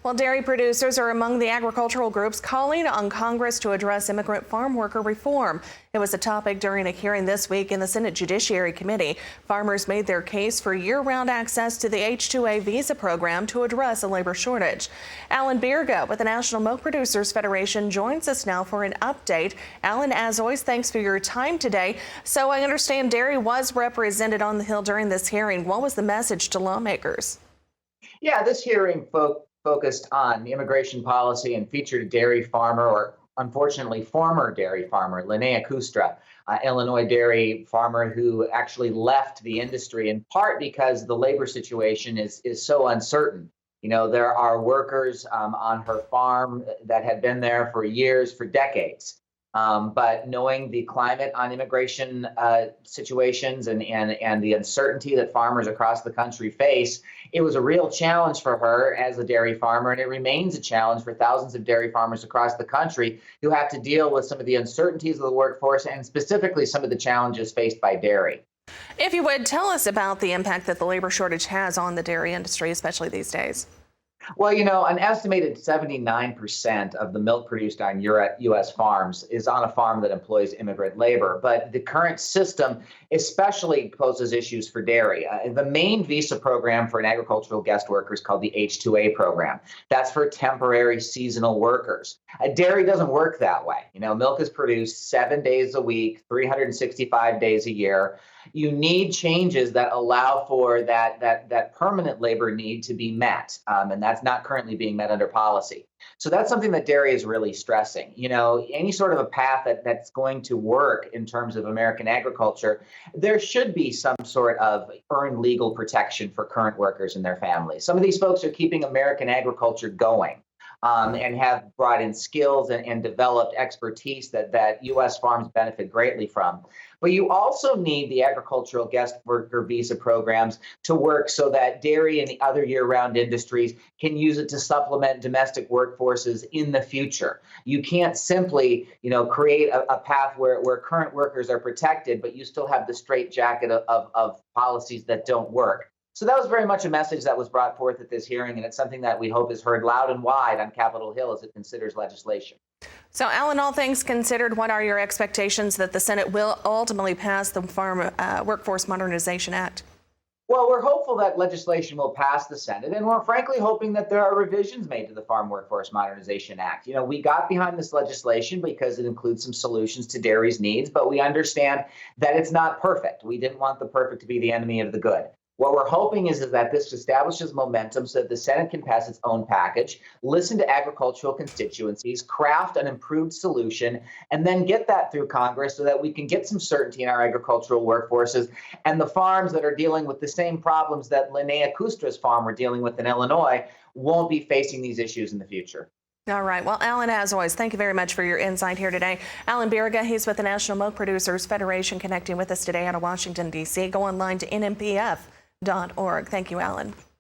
Well, dairy producers are among the agricultural groups calling on Congress to address immigrant farm worker reform. It was a topic during a hearing this week in the Senate Judiciary Committee. Farmers made their case for year-round access to the H-2A visa program to address a labor shortage. Bjerga with the National Milk Producers Federation joins us now for an update. Alan, as always, thanks for your time today. So I understand dairy was represented on the Hill during this hearing. What was the message to lawmakers? Yeah, this hearing focused on immigration policy and featured a dairy farmer, or unfortunately former dairy farmer, Linnea Kustra, Illinois dairy farmer who actually left the industry in part because the labor situation is so uncertain. You know, there are workers on her farm that had been there for years, for decades. But knowing the climate on immigration situations and the uncertainty that farmers across the country face, it was a real challenge for her as a dairy farmer, and it remains a challenge for thousands of dairy farmers across the country who have to deal with some of the uncertainties of the workforce and specifically some of the challenges faced by dairy. If you would, tell us about the impact that the labor shortage has on the dairy industry, especially these days. Well, you know, an estimated 79% of the milk produced on U.S. farms is on a farm that employs immigrant labor. But the current system especially poses issues for dairy. The main visa program for an agricultural guest worker is called the H-2A program. That's for temporary seasonal workers. Dairy doesn't work that way. You know, milk is produced 7 days a week, 365 days a year. You need changes that allow for that permanent labor need to be met, and that's not currently being met under policy. So that's something that dairy is really stressing. You know, any sort of a path that's going to work in terms of American agriculture, there should be some sort of earned legal protection for current workers and their families. Some of these folks are keeping American agriculture going. And have brought in skills and developed expertise that U.S. farms benefit greatly from. But you also need the agricultural guest worker visa programs to work so that dairy and the other year-round industries can use it to supplement domestic workforces in the future. You can't simply, you know, create a path where current workers are protected, but you still have the straitjacket of policies that don't work. So that was very much a message that was brought forth at this hearing, and it's something that we hope is heard loud and wide on Capitol Hill as it considers legislation. So, Alan, all things considered, what are your expectations that the Senate will ultimately pass the Farm Workforce Modernization Act? Well, we're hopeful that legislation will pass the Senate, and we're frankly hoping that there are revisions made to the Farm Workforce Modernization Act. You know, we got behind this legislation because it includes some solutions to dairy's needs, but we understand that it's not perfect. We didn't want the perfect to be the enemy of the good. What we're hoping is that this establishes momentum so that the Senate can pass its own package, listen to agricultural constituencies, craft an improved solution, and then get that through Congress so that we can get some certainty in our agricultural workforces. And the farms that are dealing with the same problems that Linnea Kustra's farm were dealing with in Illinois won't be facing these issues in the future. All right. Well, Alan, as always, thank you very much for your insight here today. Alan Bjerga, he's with the National Milk Producers Federation, connecting with us today out of Washington, D.C. Go online to NMPF.org. Thank you, Alan.